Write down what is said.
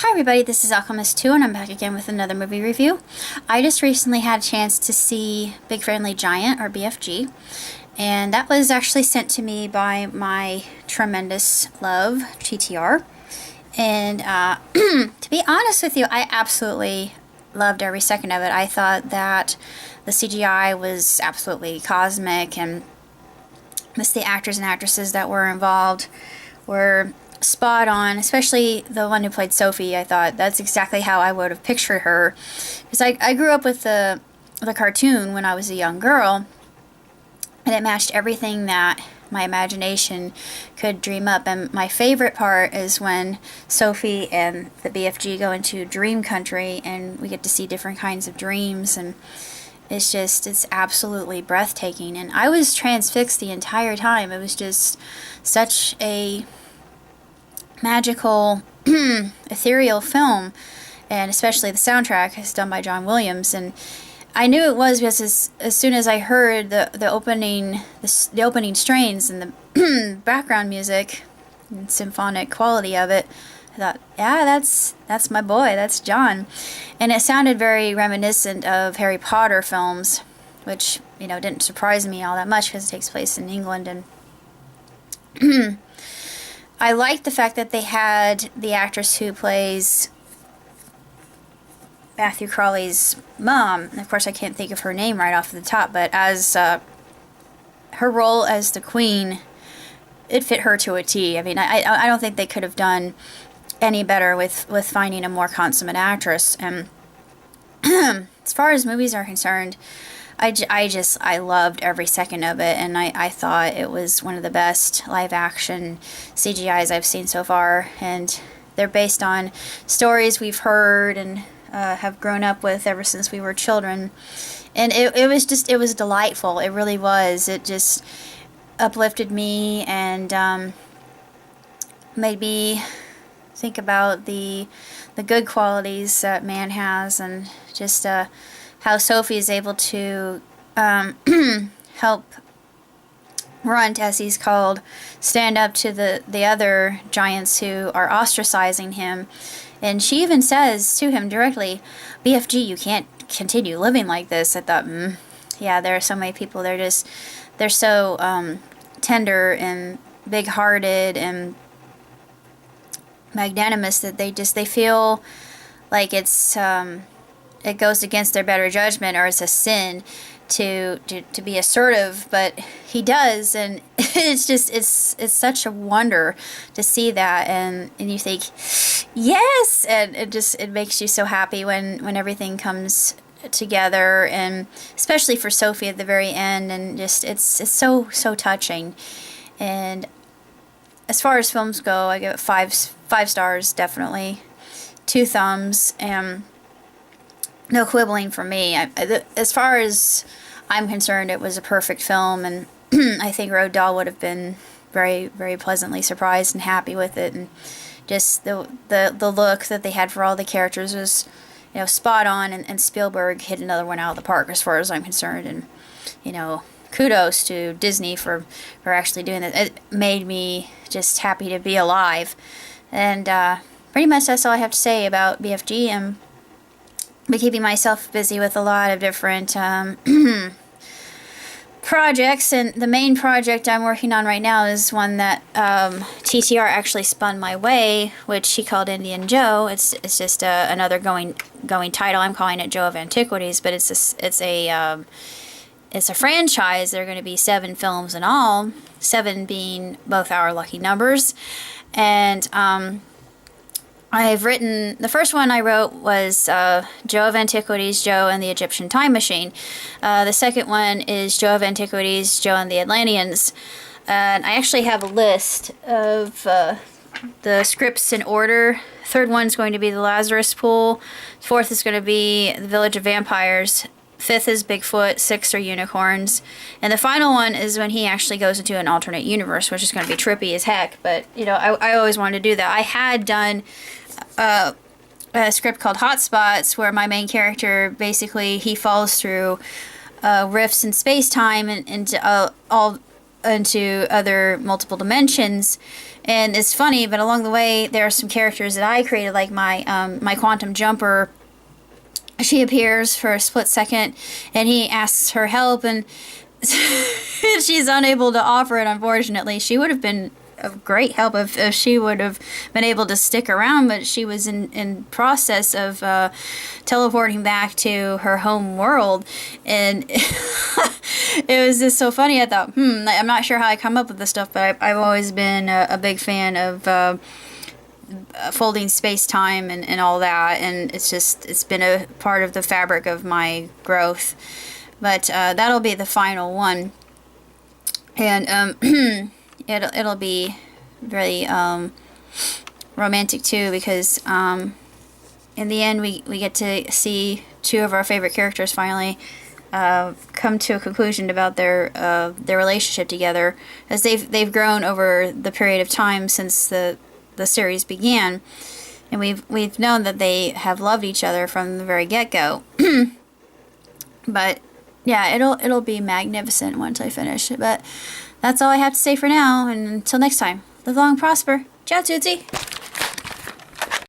Hi everybody, this is Alchemist2 and I'm back again with another movie review. I just recently had a chance to see Big Friendly Giant, or BFG, and that was actually sent to me by my tremendous love, TTR. And to be honest with you, I absolutely loved every second of it. I thought that the CGI was absolutely cosmic, and the actors and actresses that were involved were spot on, especially the one who played Sophie. I thought that's exactly how I would have pictured her, because I grew up with the cartoon when I was a young girl, and it matched everything that my imagination could dream up. And my favorite part is when Sophie and the BFG go into dream country and we get to see different kinds of dreams, and it's absolutely breathtaking. And I was transfixed the entire time. It was just such a magical, ethereal film, and especially the soundtrack is done by John Williams. And I knew it was because as soon as I heard the opening strains and the background music and symphonic quality of it, I thought, yeah, that's my boy, that's John. And it sounded very reminiscent of Harry Potter films, which, you know, didn't surprise me all that much because it takes place in England. And I liked the fact that they had the actress who plays Matthew Crawley's mom. Of course, I can't think of her name right off the top, but as her role as the queen, it fit her to a T. I mean, I don't think they could have done any better with finding a more consummate actress. And as far as movies are concerned, I loved every second of it, and I thought it was one of the best live-action CGIs I've seen so far. And they're based on stories we've heard and have grown up with ever since we were children. And it was delightful. It really was. It just uplifted me and made me think about the good qualities that man has, and just how Sophie is able to help Runt, as he's called, stand up to the other giants who are ostracizing him. And she even says to him directly, BFG, you can't continue living like this. I thought, yeah, there are so many people, they're so tender and big-hearted and magnanimous that they feel like it goes against their better judgment, or it's a sin to be assertive, but he does. And it's such a wonder to see that, and you think, yes, and it makes you so happy when everything comes together, and especially for Sophie at the very end, and just it's so touching. And as far as films go, I give it five stars, definitely, 2 thumbs, and no quibbling from me. As far as I'm concerned, it was a perfect film, and I think Roald Dahl would have been very, very pleasantly surprised and happy with it. And just the look that they had for all the characters was, you know, spot on. And Spielberg hit another one out of the park as far as I'm concerned. And, you know, kudos to Disney for actually doing that. It made me just happy to be alive. And pretty much that's all I have to say about BFG. And been keeping myself busy with a lot of different projects, and the main project I'm working on right now is one that TTR actually spun my way, which he called Indian Joe. It's just another going title. I'm calling it Joe of Antiquities, but it's a franchise. There are going to be 7 films in all, 7 being both our lucky numbers. And I've written, the first one I wrote was Joe of Antiquities, Joe and the Egyptian Time Machine. The second one is Joe of Antiquities, Joe and the Atlanteans. And I actually have a list of the scripts in order. Third one's going to be the Lazarus Pool. Fourth is going to be the Village of Vampires. Fifth is Bigfoot. 6 are unicorns. And the final one is when he actually goes into an alternate universe, which is going to be trippy as heck. But, you know, I always wanted to do that. I had done a script called Hotspots, where my main character, basically, he falls through rifts in space-time and all into other multiple dimensions. And it's funny, but along the way, there are some characters that I created, like my quantum jumper. She appears for a split second, and he asks her help, and she's unable to offer it, unfortunately. She would have been of great help if she would have been able to stick around, but she was in process of teleporting back to her home world, and it was just so funny. I thought, I'm not sure how I come up with this stuff, but I've always been a big fan of folding space-time and all that, and it's been a part of the fabric of my growth. But that'll be the final one, and it'll be really romantic too, because in the end we get to see two of our favorite characters finally come to a conclusion about their relationship together, as they've grown over the period of time since the series began, and we've known that they have loved each other from the very get-go. But yeah, it'll be magnificent once I finish it. But that's all I have to say for now, and until next time, live long and prosper. Ciao, Tootsie!